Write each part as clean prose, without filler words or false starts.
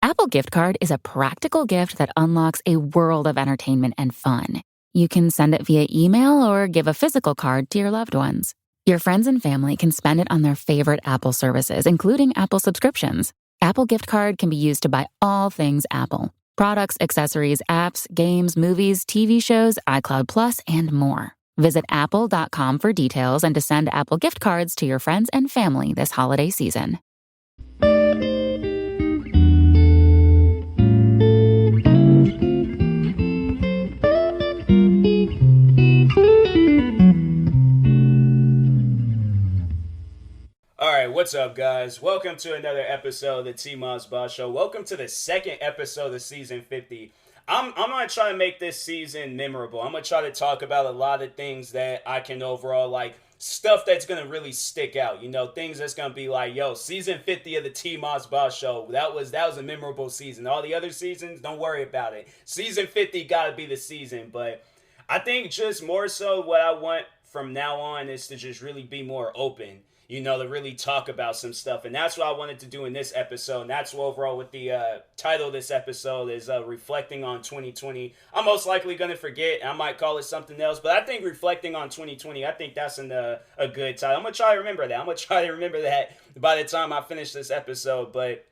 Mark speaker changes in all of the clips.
Speaker 1: Apple Gift Card is a practical gift that unlocks a world of entertainment and fun. You can send it via email or give a physical card to your loved ones. Your friends and family can spend it on their favorite Apple services, including Apple subscriptions. Apple Gift Card can be used to buy all things Apple: products, accessories, apps, games, movies, TV shows, iCloud Plus, and more. Visit apple.com for details and to send Apple Gift Cards to your friends and family this holiday season.
Speaker 2: Alright, what's up, guys? Welcome to another episode of the TMossBoss Show. Welcome to the second episode of season 50. I'm going to try to make this season memorable. I'm going to try to talk about a lot of things that I can overall, like, stuff that's going to really stick out. You know, things that's going to be like, yo, season 50 of the TMossBoss Show, that was a memorable season. All the other seasons, don't worry about it. Season 50 got to be the season, but I think just more so what I want from now on is to just really be more open. You know, to really talk about some stuff. And that's what I wanted to do in this episode. And that's what overall with the title of this episode is reflecting on 2020. I'm most likely going to forget. I might call it something else. But I think reflecting on 2020, I think that's a good title. I'm going to try to remember that. By the time I finish this episode. But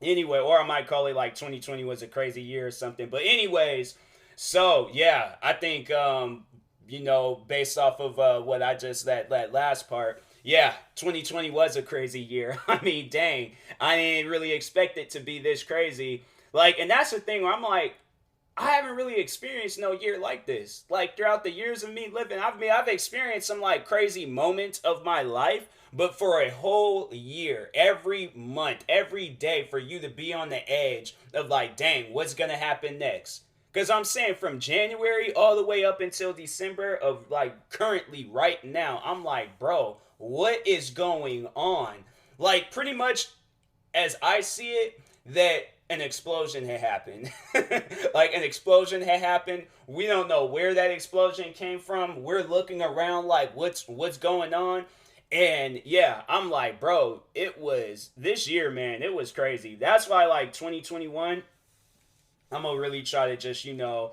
Speaker 2: anyway, or I might call it like 2020 was a crazy year or something. But anyways, so yeah, I think, you know, based off of what I just, that last part, yeah, 2020 was a crazy year. I mean, dang, I didn't really expect it to be this crazy. Like, and that's the thing where I'm like, I haven't really experienced no year like this. Like, throughout the years of me living, I've experienced some, like, crazy moments of my life, but for a whole year, every month, every day, for you to be on the edge of, like, dang, what's gonna happen next? Because I'm saying from January all the way up until December of, like, currently right now, I'm like, bro, what is going on? Like, pretty much as I see it, that an explosion had happened. Like, an explosion had happened. We don't know where that explosion came from. We're looking around like, what's going on? And yeah, I'm like, bro, it was this year, man. It was crazy. That's why, like, 2021, I'm gonna really try to just, you know,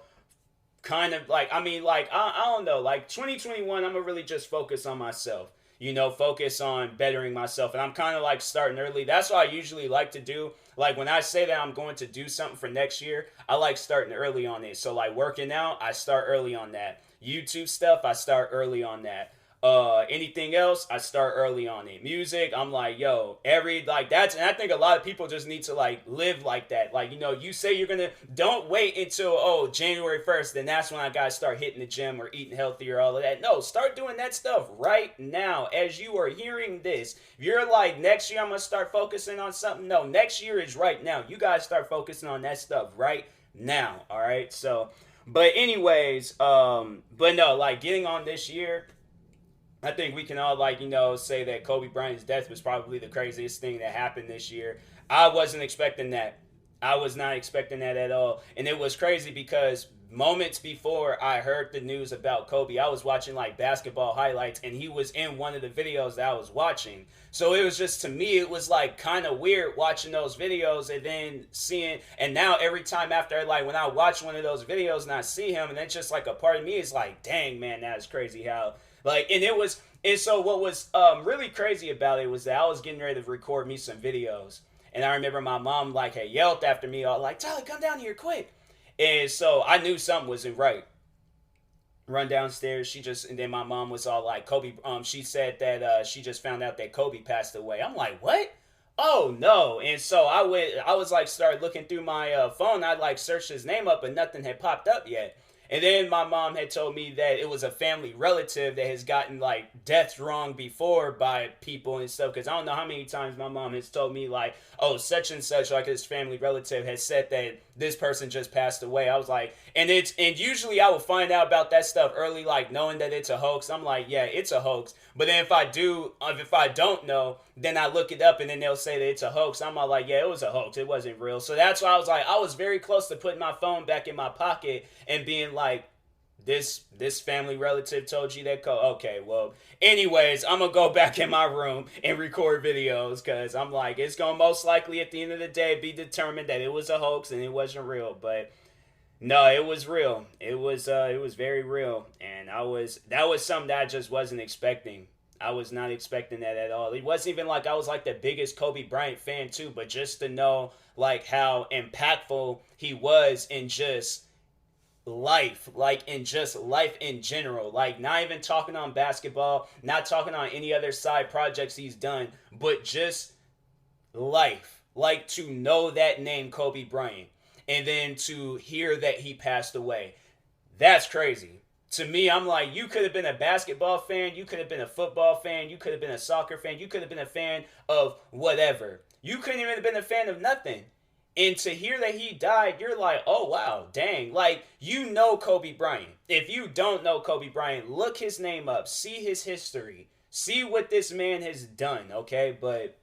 Speaker 2: kind of like, I mean, like, I don't know, like 2021, I'm gonna really just focus on myself. You know, focus on bettering myself. And I'm kind of like starting early. That's what I usually like to do. Like when I say that I'm going to do something for next year, I like starting early on it. So like working out, I start early on that. YouTube stuff, I start early on that. Anything else, I start early on it. Music, I'm like, yo, that's, and I think a lot of people just need to like live like that. Like, you know, you say don't wait until, January 1st, then that's when I gotta start hitting the gym or eating healthy or all of that. No, start doing that stuff right now as you are hearing this. If you're like, next year I'm gonna start focusing on something, no, next year is right now. You guys start focusing on that stuff right now, all right? So, but anyways, but no, like getting on this year, I think we can all, like, you know, say that Kobe Bryant's death was probably the craziest thing that happened this year. I wasn't expecting that. I was not expecting that at all. And it was crazy because moments before I heard the news about Kobe, I was watching, like, basketball highlights, and he was in one of the videos that I was watching. So it was just, to me, it was, like, kind of weird watching those videos and then seeing, and now every time after, like, when I watch one of those videos and I see him, and then just, like, a part of me is like, dang, man, that is crazy how, like, and so what was really crazy about it was that I was getting ready to record me some videos. And I remember my mom, like, had yelled after me, all like, Tyler, come down here quick. And so I knew something wasn't right. Run downstairs, and then my mom was all like, Kobe, she said that she just found out that Kobe passed away. I'm like, what? Oh, no. And so I was like, started looking through my phone. I like searched his name up, but nothing had popped up yet. And then my mom had told me that it was a family relative that has gotten, like, deaths wrong before by people and stuff. Because I don't know how many times my mom has told me, like, oh, such and such, like, his family relative has said that this person just passed away. I was like, and usually I will find out about that stuff early, like, knowing that it's a hoax. I'm like, yeah, it's a hoax. But then if I don't know, then I look it up and then they'll say that it's a hoax. I'm all like, yeah, it was a hoax. It wasn't real. So that's why I was like, I was very close to putting my phone back in my pocket and being like, this family relative told you that okay, well, anyways, I'm gonna go back in my room and record videos because I'm like, it's gonna most likely at the end of the day be determined that it was a hoax and it wasn't real. But no, it was real. It was very real, and that was something that I just wasn't expecting. I was not expecting that at all. It wasn't even like I was like the biggest Kobe Bryant fan too, but just to know like how impactful he was in just life, like in just life in general, like not even talking on basketball, not talking on any other side projects he's done, but just life, like to know that name Kobe Bryant and then to hear that he passed away. That's crazy. To me, I'm like, you could have been a basketball fan, you could have been a football fan, you could have been a soccer fan, you could have been a fan of whatever. You couldn't even have been a fan of nothing. And to hear that he died, you're like, oh wow, dang. Like, you know Kobe Bryant. If you don't know Kobe Bryant, look his name up, see his history, see what this man has done, okay? But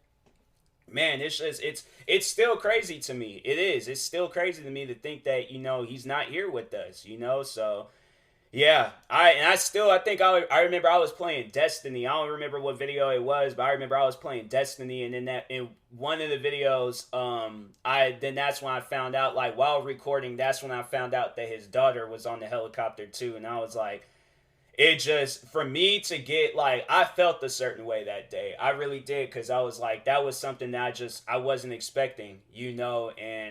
Speaker 2: man, it's still crazy to me. It is. It's still crazy to me to think that, he's not here with us, so yeah, I remember I was playing Destiny. I don't remember what video it was, but I remember I was playing Destiny, and then that in one of the videos, that's when I found out, like, while recording, that's when I found out that his daughter was on the helicopter too, and I was like, it just, for me to get, like, I felt a certain way that day. I really did, because I was like, that was something that I wasn't expecting, and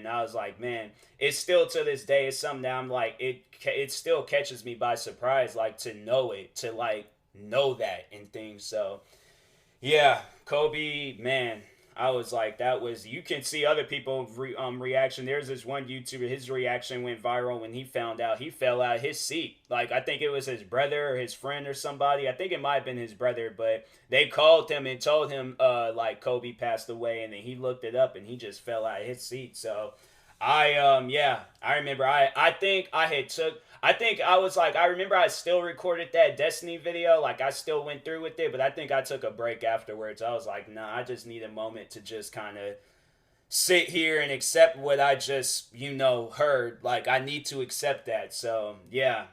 Speaker 2: I was like, man, it's still to this day, it's something that I'm like, it still catches me by surprise, like, to know it, to, like, know that and things, so, yeah, Kobe, man, I was like, you can see other people reaction. There's this one YouTuber, his reaction went viral when he found out. He fell out of his seat. Like, I think it was his brother or his friend or somebody. I think it might have been his brother, but they called him and told him, like, Kobe passed away, and then he looked it up and he just fell out of his seat. So, I remember I think I was like, I remember I still recorded that Destiny video. Like, I still went through with it, but I think I took a break afterwards. I was like, nah, I just need a moment to just kind of sit here and accept what I just, heard. Like, I need to accept that. So, yeah,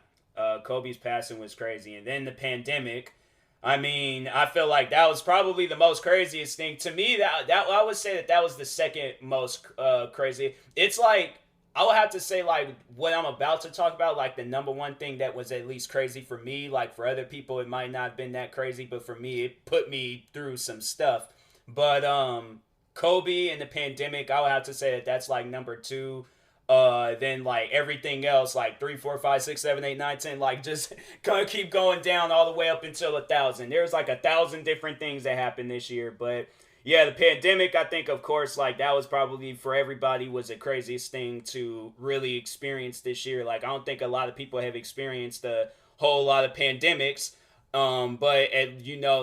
Speaker 2: Kobe's passing was crazy. And then the pandemic. I mean, I feel like that was probably the most craziest thing to me. That I would say that was the second most crazy. It's like, I would have to say, like, what I'm about to talk about, like, the number one thing that was at least crazy for me. Like, for other people, it might not have been that crazy, but for me, it put me through some stuff. But Kobe and the pandemic, I would have to say that that's like number two. Then like everything else, like 3, 4, 5, 6, 7, 8, 9, 10, like just gonna keep going down all the way up until 1,000. There's like 1,000 different things that happened this year, but yeah, the pandemic, I think, of course, like that was probably for everybody was the craziest thing to really experience this year. Like, I don't think a lot of people have experienced a whole lot of pandemics. But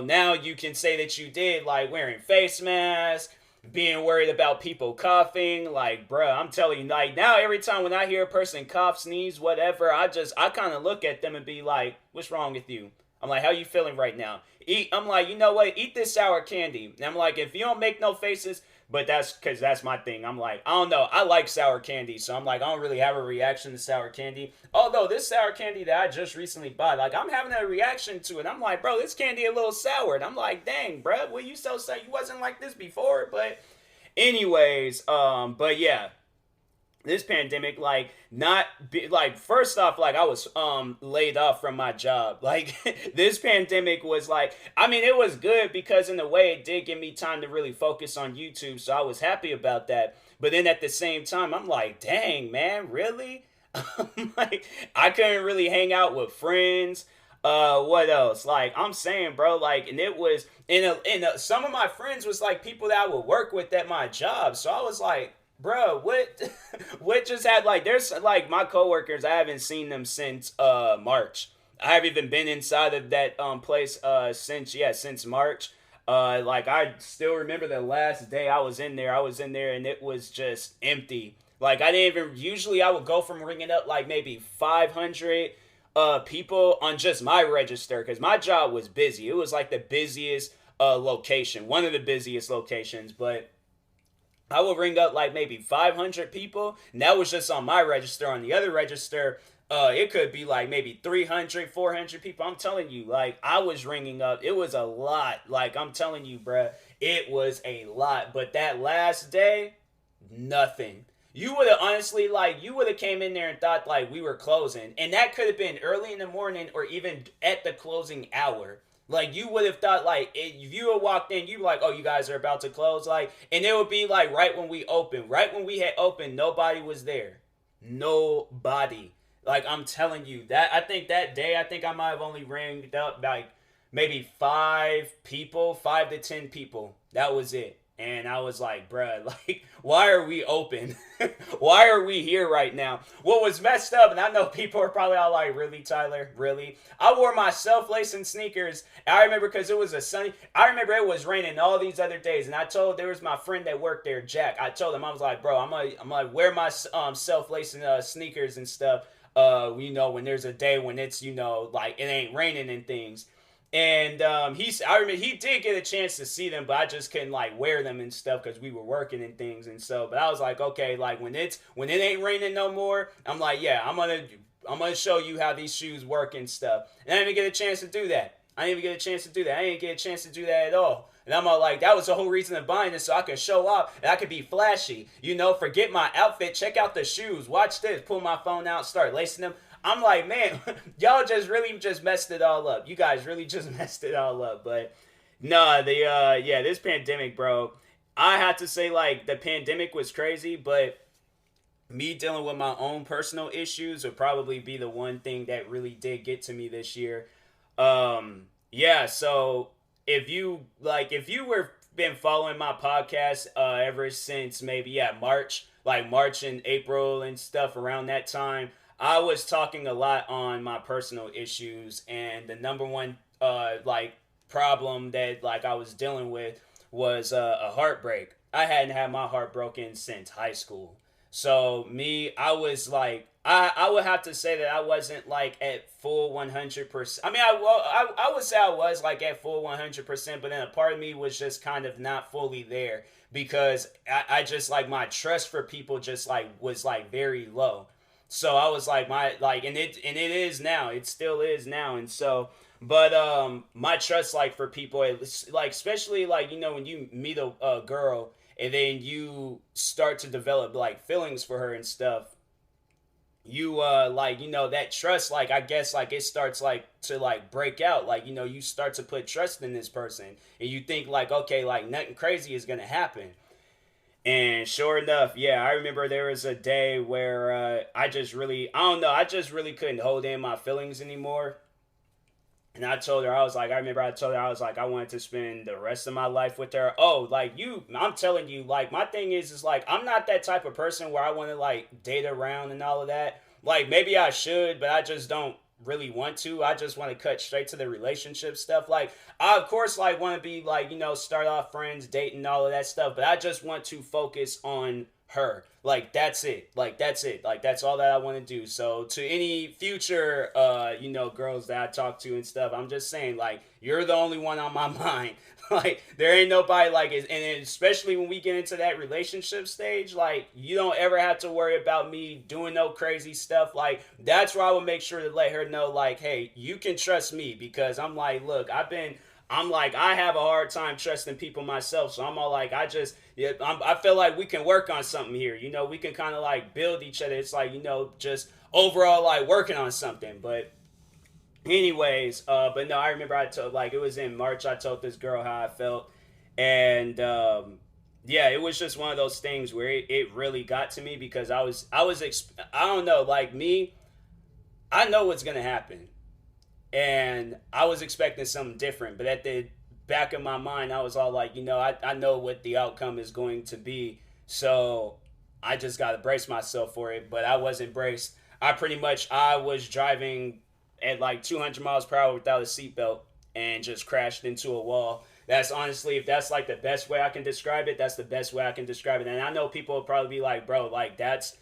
Speaker 2: now you can say that you did, like wearing face masks, being worried about people coughing. Like, bruh, I'm telling you, like now every time when I hear a person cough, sneeze, whatever, I kind of look at them and be like, what's wrong with you? I'm like, how you feeling right now? I'm like, you know what? Eat this sour candy. And I'm like, if you don't make no faces, but that's because that's my thing. I'm like, I don't know. I like sour candy. So I'm like, I don't really have a reaction to sour candy. Although this sour candy that I just recently bought, like, I'm having a reaction to it. I'm like, bro, this candy a little sour. And I'm like, dang, bro, well, you so sad. You wasn't like this before. But anyways, but yeah, this pandemic, like, not be, like, first off, like, I was laid off from my job. Like, this pandemic was like, I mean, it was good because in a way it did give me time to really focus on YouTube, so I was happy about that. But then at the same time, I'm like, dang, man, really? Like, I couldn't really hang out with friends. What else? Like, I'm saying, bro, like, and it was some of my friends was like people that I would work with at my job, so I was like, bro, what what just had, like, there's like my coworkers, I haven't seen them since March. I haven't even been inside of that place since March. Like, I still remember the last day I was in there. And it was just empty. Like, I didn't even, usually I would go from ringing up like maybe 500 people on just my register because my job was busy. It was like the busiest location, one of the busiest locations, but I would ring up like maybe 500 people, and that was just on my register. On the other register, it could be like maybe 300, 400 people. I'm telling you, like, I was ringing up. It was a lot. Like, I'm telling you, bruh, it was a lot. But that last day, nothing. You would have honestly, like, you would have came in there and thought, like, we were closing. And that could have been early in the morning or even at the closing hour. Like, you would have thought, like, if you had walked in, you like, oh, you guys are about to close. Like, and it would be, like, right when we opened. Right when we had opened, nobody was there. Nobody. Like, I'm telling you, that I think that day, I think I might have only ringed up like maybe 5 people, 5 to 10 people. That was it. And I was like, bruh, like, why are we open? Why are we here right now? What was messed up, and I know people are probably all like, really, Tyler? Really? I wore my self-lacing sneakers. I remember because it was a sunny, I remember it was raining all these other days, and I told, there was my friend that worked there, Jack. I told him, I was like, bro, I'm gonna wear my self-lacing sneakers and stuff, when there's a day when it's, like, it ain't raining and things. And I remember he did get a chance to see them, but I just couldn't like wear them and stuff because we were working and things. And so, but I was like, okay, like when it ain't raining no more, I'm like, yeah, I'm gonna show you how these shoes work and stuff. And I didn't even get a chance to do that. I didn't get a chance to do that at all. And I'm all like, that was the whole reason of buying this, so I could show off and I could be flashy. Forget my outfit, check out the shoes. Watch this. Pull my phone out, start lacing them. I'm like, man, y'all just messed it all up. You guys really just messed it all up. But no, this pandemic, bro. I have to say, like, the pandemic was crazy, but me dealing with my own personal issues would probably be the one thing that really did get to me this year. So if you were been following my podcast ever since maybe March, like March and April and stuff around that time, I was talking a lot on my personal issues, and the number one problem that like I was dealing with was a heartbreak. I hadn't had my heart broken since high school. So me, I was like, I would have to say that I wasn't like at full 100%. I mean, I would say I was like at full 100%, but then a part of me was just kind of not fully there because I just like my trust for people just like was like very low. So I was like and it is now. It still is now. And so but my trust like for people, like especially like when you meet a girl and then you start to develop like feelings for her and stuff, you that trust, like I guess like it starts like to like break out, like you start to put trust in this person and you think like, okay, like nothing crazy is gonna happen. And sure enough, yeah, I remember there was a day where I don't know, I just really couldn't hold in my feelings anymore. And I told her, I was like, I wanted to spend the rest of my life with her. Oh, like I'm telling you, like my thing is like, I'm not that type of person where I want to like date around and all of that. Like maybe I should, but I just don't really want to. I just want to cut straight to the relationship stuff. Like I of course like want to be like, start off friends, dating, all of that stuff, but I just want to focus on her. Like that's it. Like that's all that I want to do. So to any future girls that I talk to and stuff, I'm just saying like you're the only one on my mind. Like there ain't nobody like it. And especially when we get into that relationship stage, like you don't ever have to worry about me doing no crazy stuff. Like that's where I would make sure to let her know like, hey, you can trust me, because I'm like, look, I have a hard time trusting people myself. So I'm all like, I feel like we can work on something here. We can kind of like build each other. It's like, just overall like working on something. But anyways, but no, I remember I told, like, it was in March, I told this girl how I felt. And it was just one of those things where it really got to me, because I don't know, like me, I know what's going to happen. And I was expecting something different, but at the back of my mind, I was all like, I know what the outcome is going to be, so I just got to brace myself for it. But I wasn't braced. I was driving at like 200 miles per hour without a seatbelt and just crashed into a wall. That's honestly, if that's like the best way I can describe it, that's the best way I can describe it. And I know people will probably be like, bro, like that's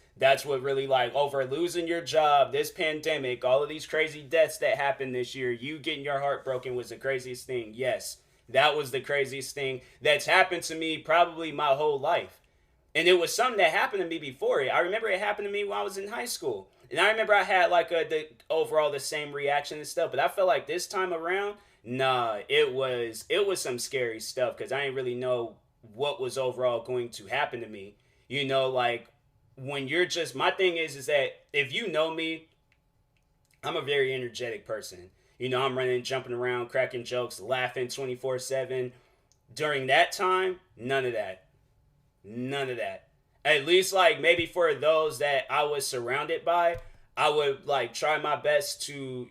Speaker 2: what really, like, over losing your job, this pandemic, all of these crazy deaths that happened this year, you getting your heart broken was the craziest thing. Yes, that was the craziest thing that's happened to me probably my whole life. And it was something that happened to me before. I remember it happened to me when I was in high school. And I remember I had like the overall the same reaction and stuff, but I felt like this time around, nah, it was some scary stuff because I didn't really know what was overall going to happen to me. Like when you're just my thing is that if you know me, I'm a very energetic person. I'm running, jumping around, cracking jokes, laughing 24/7. During that time, none of that. None of that. At least like maybe for those that I was surrounded by, I would like try my best to,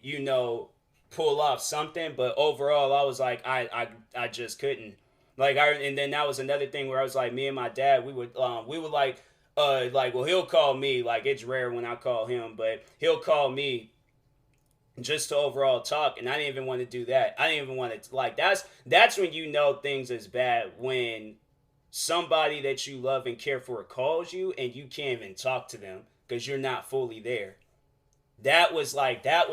Speaker 2: pull off something, but overall I was like I just couldn't. And then that was another thing where I was like me and my dad, we would like well he'll call me, like it's rare when I call him, but he'll call me just to overall talk, and I didn't even want to do that. I didn't even want to like that's when you know things is bad, when somebody that you love and care for calls you and you can't even talk to them because you're not fully there. That was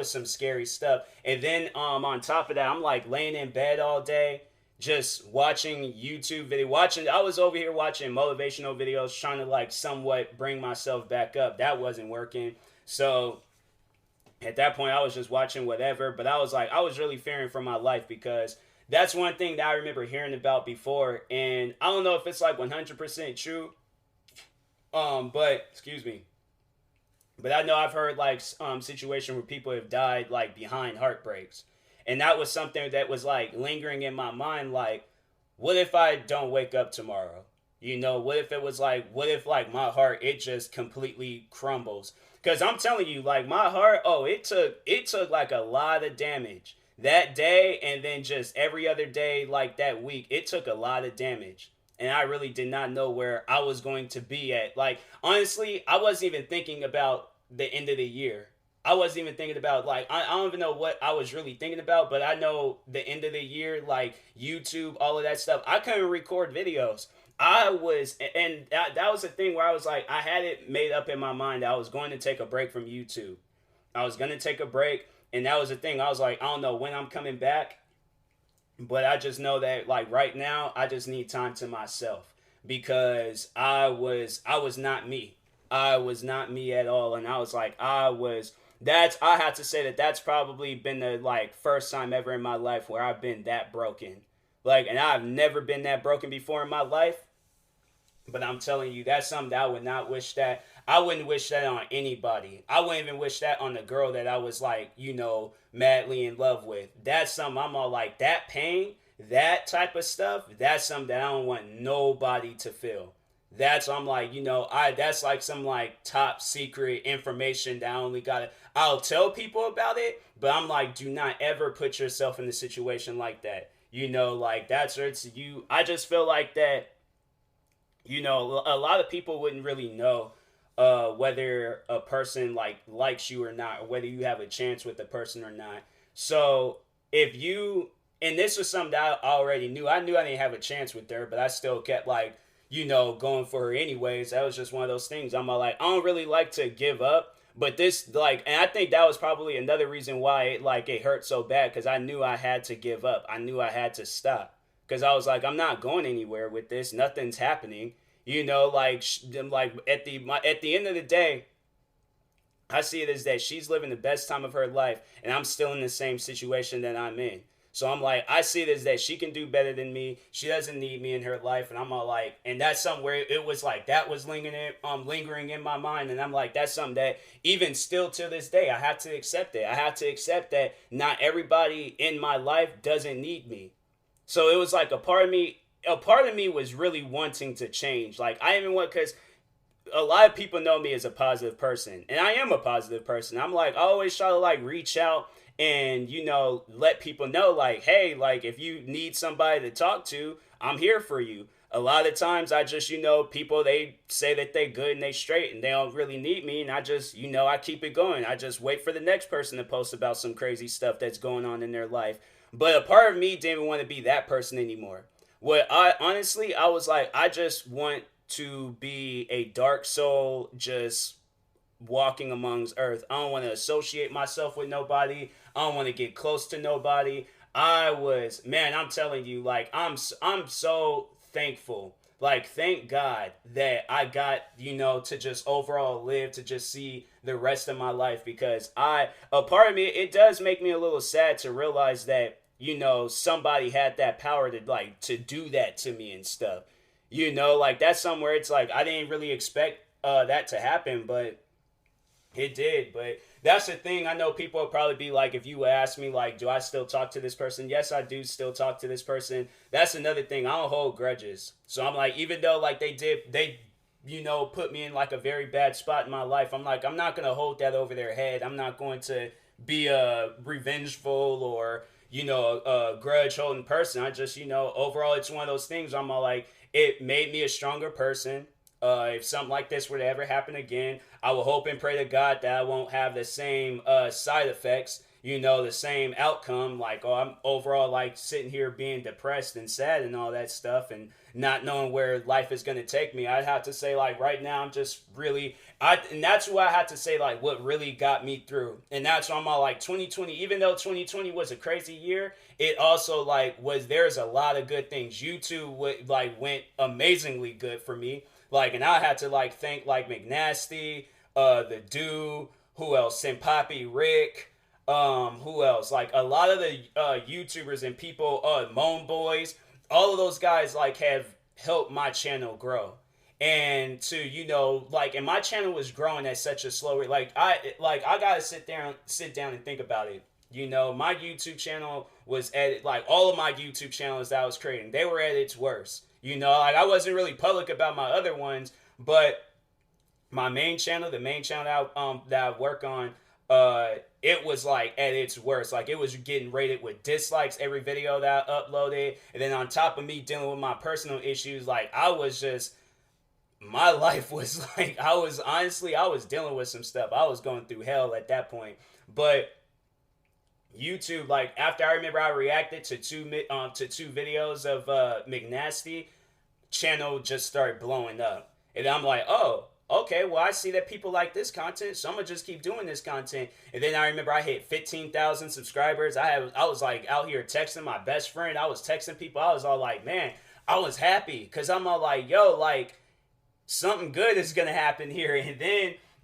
Speaker 2: some scary stuff. And then on top of that, I'm like laying in bed all day just watching YouTube video, watching I was over here watching motivational videos trying to like somewhat bring myself back up. That wasn't working. So at that point I was just watching whatever, but I was like I was really fearing for my life because that's one thing that I remember hearing about before, and I don't know if it's like 100% true. But excuse me, but I know I've heard like situation where people have died like behind heartbreaks, and that was something that was like lingering in my mind. Like, what if I don't wake up tomorrow? What if it was like, what if like my heart it just completely crumbles? Because I'm telling you, like my heart, oh, it took like a lot of damage that day, and then just every other day like that week. It took a lot of damage, and I really did not know where I was going to be at. Like honestly, I wasn't even thinking about the end of the year. I wasn't even thinking about like I don't even know what I was really thinking about, but I know the end of the year, like YouTube, all of that stuff. I couldn't record videos. I was, and that was the thing where I was like, I had it made up in my mind that I was going to take a break from YouTube. I was going to take a break, and that was the thing. I was like, I don't know when I'm coming back, but I just know that like right now, I just need time to myself because I was not me. I was not me at all, and I was like, I have to say that that's probably been the like first time ever in my life where I've been that broken. Like, and I've never been that broken before in my life. But I'm telling you, that's something that I would not wish that. I wouldn't wish that on anybody. I wouldn't even wish that on the girl that I was like, madly in love with. That's something I'm all like, that pain, that type of stuff, that's something that I don't want nobody to feel. That's I'm like, that's like some like top secret information that I only gotta I'll tell people about it, but I'm like, do not ever put yourself in a situation like that. Like that's where it's you. I just feel like that a lot of people wouldn't really know whether a person like likes you or not, or whether you have a chance with the person or not. So if you and this was something that I already knew. I knew I didn't have a chance with her, but I still kept like going for her anyways. That was just one of those things. I'm like I don't really like to give up. But this like, and I think that was probably another reason why it hurt so bad because I knew I had to give up. I knew I had to stop because I was like, I'm not going anywhere with this. Nothing's happening. Like at the end of the day, I see it as that she's living the best time of her life, and I'm still in the same situation that I'm in. So I'm like, I see it as that she can do better than me. She doesn't need me in her life, and I'm all like, and that's somewhere it was like that was lingering in my mind, and I'm like, that's something that even still to this day, I have to accept it. I have to accept that not everybody in my life doesn't need me. So it was like a part of me was really wanting to change. Like I even want because a lot of people know me as a positive person, and I am a positive person. I'm like I always try to like reach out and let people know like, hey, like if you need somebody to talk to, I'm here for you. A lot of times I just people they say that they good and they straight and they don't really need me, and I just I keep it going. I just wait for the next person to post about some crazy stuff that's going on in their life. But a part of me didn't want to be that person anymore. What I honestly I was like I just want to be a dark soul just walking amongst earth. I don't want to associate myself with nobody. I don't want to get close to nobody. Man, I'm telling you, like I'm so thankful. like, thank God that I got, to just overall live, to just see the rest of my life, because a part of me, it does make me a little sad to realize that, somebody had that power to, like, to do that to me and stuff. Like, that's somewhere it's like, I didn't really expect that to happen, but it did. But that's the thing. I know people will probably be like, if you ask me, like, do I still talk to this person? Yes, I do still talk to this person. That's another thing. I don't hold grudges. So I'm like, even though, like, they put me in, like, a very bad spot in my life, I'm like, I'm not going to hold that over their head. I'm not going to be a revengeful or, a grudge holding person. I just, overall, it's one of those things. I'm all like, it made me a stronger person. If something like this were to ever happen again, I will hope and pray to God that I won't have the same side effects, the same outcome. Like, oh, I'm overall, like, sitting here being depressed and sad and all that stuff and not knowing where life is going to take me. I'd have to say, like, right now, I'm just really, and that's what I had to say, like, what really got me through. And that's why I'm all like, 2020, even though 2020 was a crazy year, it also, like, there's a lot of good things. YouTube, like, went amazingly good for me. Like, and I had to, like, thank, like, McNasty, the Dude, who else? Senpapi Rick, who else? Like, a lot of the YouTubers and people, Moan Boys, all of those guys, like, have helped my channel grow. And to, like, and my channel was growing at such a slow rate. Like, I gotta sit down and think about it. My YouTube channel was at, like, all of my YouTube channels that I was creating, they were at its worst. Like, I wasn't really public about my other ones, but my main channel, the main channel that I work on, it was, like, at its worst. Like, it was getting rated with dislikes every video that I uploaded. And then on top of me dealing with my personal issues, like, my life was, like, I was dealing with some stuff. I was going through hell at that point. But YouTube, like, after I remember I reacted to two videos of McNasty, channel just started blowing up. And I'm like, oh, okay, well, I see that people like this content, so I'm gonna just keep doing this content. And then I remember I hit 15,000 subscribers. I was, like, out here texting my best friend. I was texting people. I was all like, man, I was happy, because I'm all like, yo, like, something good is gonna happen here. And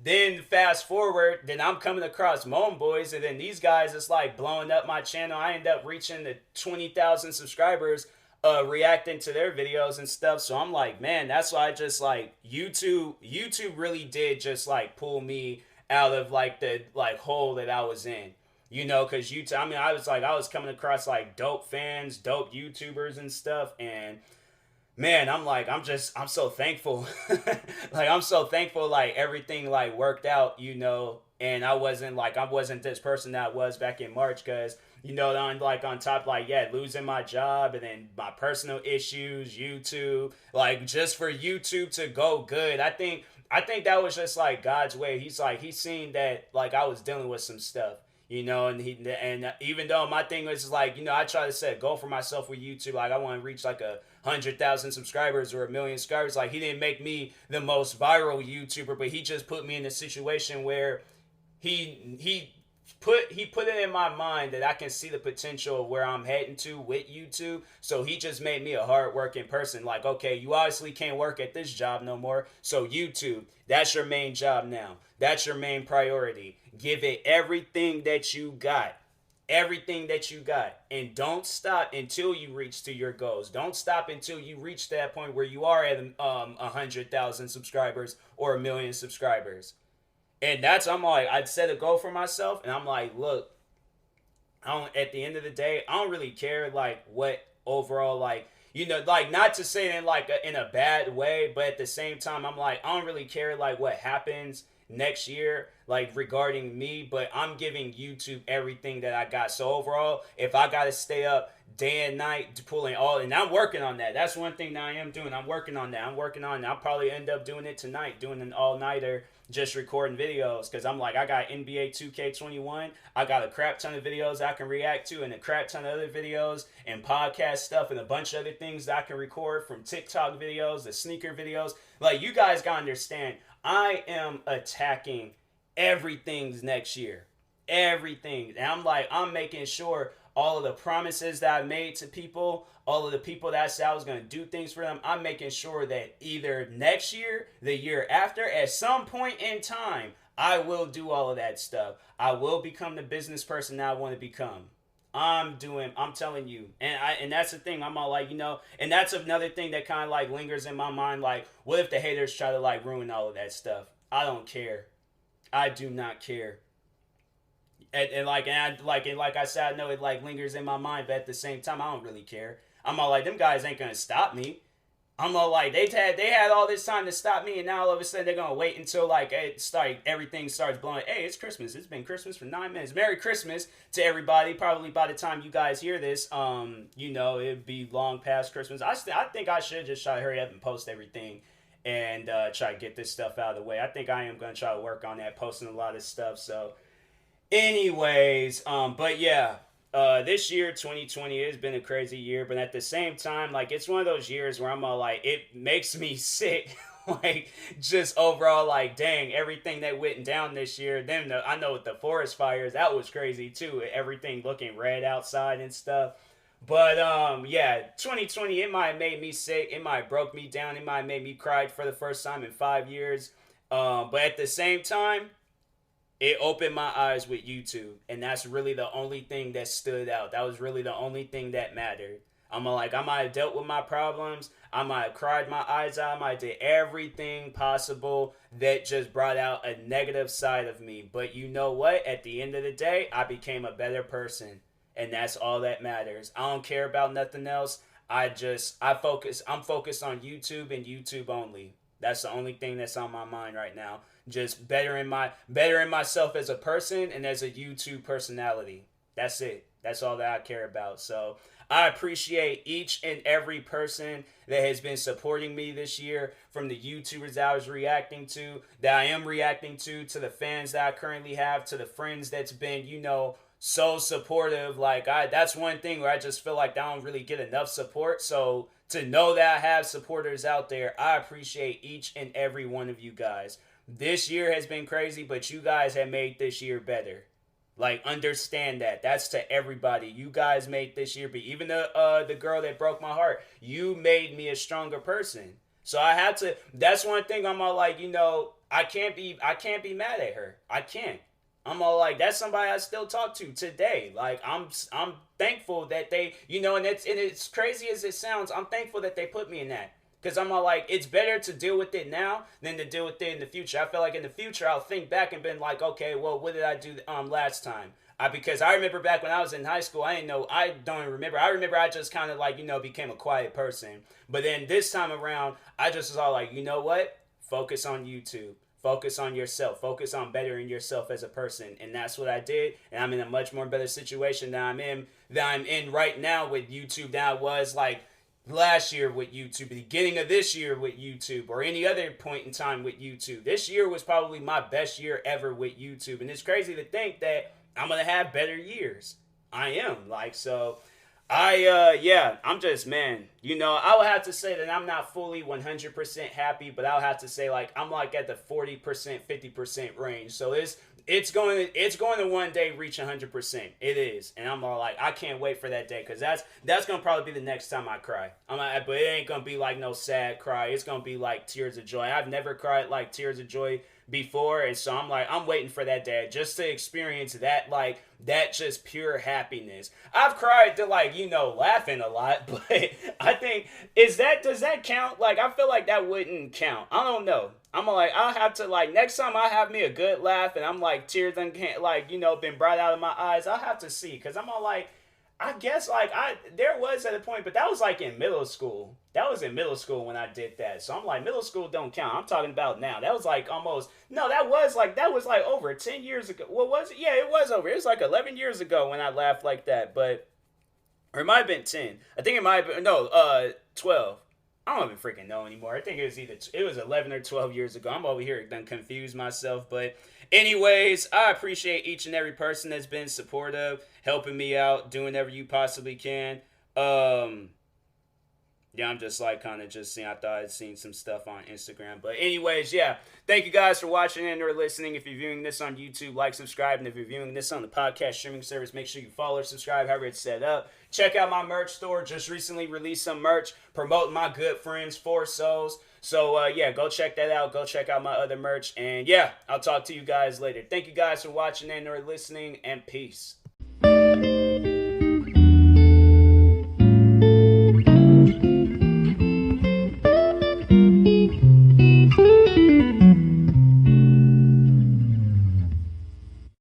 Speaker 2: then fast forward, then I'm coming across Moan Boys, and then these guys is, like, blowing up my channel. I end up reaching the 20,000 subscribers, reacting to their videos and stuff. So I'm like, man, that's why I just, like, YouTube really did just, like, pull me out of, like, the, like, hole that I was in. Because YouTube, I mean, I was coming across, like, dope fans, dope YouTubers and stuff, and man, I'm so thankful. Like, I'm so thankful, like, everything, like, worked out, and I wasn't this person that I was back in March, because, on top, like, yeah, losing my job, and then my personal issues, YouTube, like, just for YouTube to go good, I think that was just, like, God's way. He's seen that, like, I was dealing with some stuff. And even though my thing was, like, I try to set a goal for myself with YouTube, like, I want to reach, like, 100,000 subscribers or 1,000,000 subscribers. Like, he didn't make me the most viral YouTuber, but he just put me in a situation where he put it in my mind that I can see the potential of where I'm heading to with YouTube. So he just made me a hardworking person. Like, okay, you obviously can't work at this job no more. So YouTube, that's your main job now. That's your main priority. Give it everything that you got. Everything that you got. And don't stop until you reach to your goals. Don't stop until you reach that point where you are at 100,000 subscribers or 1,000,000 subscribers. And I'm like, I'd set a goal for myself, and I'm like, look, at the end of the day, I don't really care, like, what overall, like, like, not to say it in, like, in a bad way, but at the same time, I'm like, I don't really care, like, what happens next year, like, regarding me, but I'm giving YouTube everything that I got. So overall, if I got to stay up day and night pulling all, and I'm working on that. That's one thing that I am doing. I'm working on that. I'll probably end up doing it tonight, doing an all-nighter, just recording videos, because I'm like, I got NBA 2K21, I got a crap ton of videos I can react to, and a crap ton of other videos and podcast stuff, and a bunch of other things that I can record, from TikTok videos, the sneaker videos. Like, you guys gotta understand, I am attacking everything's next year. Everything. And I'm making sure all of the promises that I made to people, all of the people that I said I was going to do things for them, I'm making sure that either next year, the year after, at some point in time, I will do all of that stuff. I will become the business person that I want to become. I'm telling you. And that's the thing. I'm all like, and that's another thing that kind of like lingers in my mind. Like, what if the haters try to like ruin all of that stuff? I don't care. I do not care. Like I said, I know it like lingers in my mind, but at the same time, I don't really care. I'm all like, them guys ain't gonna stop me. I'm all like, they had all this time to stop me, and now all of a sudden they're gonna wait until like everything starts blowing. Hey, it's Christmas. It's been Christmas for 9 minutes. Merry Christmas to everybody. Probably by the time you guys hear this, it'd be long past Christmas. I think I should just try to hurry up and post everything, and try to get this stuff out of the way. I think I am gonna try to work on that, posting a lot of stuff. So, anyways, but yeah. This year, 2020, has been a crazy year, but at the same time, like, it's one of those years where I'm all like, it makes me sick. Like, just overall, like, dang, everything that went down this year. Then I know with the forest fires, that was crazy too. Everything looking red outside and stuff. But yeah, 2020, it might have made me sick. It might have broke me down. It might have made me cry for the first time in 5 years. But at the same time, it opened my eyes with YouTube, and that's really the only thing that stood out. That was really the only thing that mattered. I'm like, I might have dealt with my problems, I might have cried my eyes out, I might have did everything possible that just brought out a negative side of me. But you know what? At the end of the day, I became a better person, and that's all that matters. I don't care about nothing else. I'm focused on YouTube and YouTube only. That's the only thing that's on my mind right now. Just bettering myself as a person and as a YouTube personality. That's it. That's all that I care about. So I appreciate each and every person that has been supporting me this year, from the YouTubers that I was reacting to, that I am reacting to the fans that I currently have, to the friends that's been, so supportive. Like, that's one thing where I just feel like I don't really get enough support. So to know that I have supporters out there, I appreciate each and every one of you guys. This year has been crazy, but you guys have made this year better. Like, understand that. That's to everybody. You guys made this year, but even the girl that broke my heart, you made me a stronger person. So I had to. That's one thing I'm all like, I can't be mad at her. I can't. I'm all like, that's somebody I still talk to today. Like, I'm thankful that they, and it's crazy as it sounds, I'm thankful that they put me in that. Because I'm all like, it's better to deal with it now than to deal with it in the future. I feel like in the future, I'll think back and been like, okay, well, what did I do last time? Because I remember back when I was in high school, I don't even remember. I remember I just kind of like, became a quiet person. But then this time around, I just was all like, you know what? Focus on YouTube. Focus on yourself. Focus on bettering yourself as a person. And that's what I did. And I'm in a much more better situation that I'm in right now with YouTube than I was like last year with YouTube, the beginning of this year with YouTube, or any other point in time with YouTube. This year was probably my best year ever with YouTube. And it's crazy to think that I'm going to have better years. I am. Like, so I'm just, man, I would have to say that I'm not fully 100% happy, but I'll have to say, like, I'm like at the 40%, 50% range. So it's going to one day reach 100%. It is. And I'm all like, I can't wait for that day, because that's going to probably be the next time I cry. But it ain't going to be like no sad cry. It's going to be like tears of joy. I've never cried like tears of joy before, and so I'm waiting for that day just to experience that, like, that just pure happiness. I've cried to, like, laughing a lot, but I think, does that count? Like, I feel like that wouldn't count. I don't know. I'm like, I'll have to, like, next time I have me a good laugh and I'm like, tears been brought out of my eyes, I'll have to see, because I'm all like, I guess, like, there was at a point, but that was like in middle school. That was in middle school when I did that. So I'm like, middle school don't count. I'm talking about now. That was like that was like over 10 years ago. What was it? Yeah, it was over. It was like 11 years ago when I laughed like that. But, or it might have been 10. I think it might have been, 12. I don't even freaking know anymore. I think it was 11 or 12 years ago. I'm over here done confused myself. But anyways, I appreciate each and every person that's been supportive, helping me out, doing whatever you possibly can. Yeah, I'm just like kind of just seeing. I thought I'd seen some stuff on Instagram, but anyways, yeah. Thank you guys for watching and or listening. If you're viewing this on YouTube, like, subscribe, and if you're viewing this on the podcast streaming service, make sure you follow or subscribe. However it's set up. Check out my merch store. Just recently released some merch promoting my good friends Four Souls. So yeah, go check that out. Go check out my other merch, and yeah, I'll talk to you guys later. Thank you guys for watching and or listening, and peace.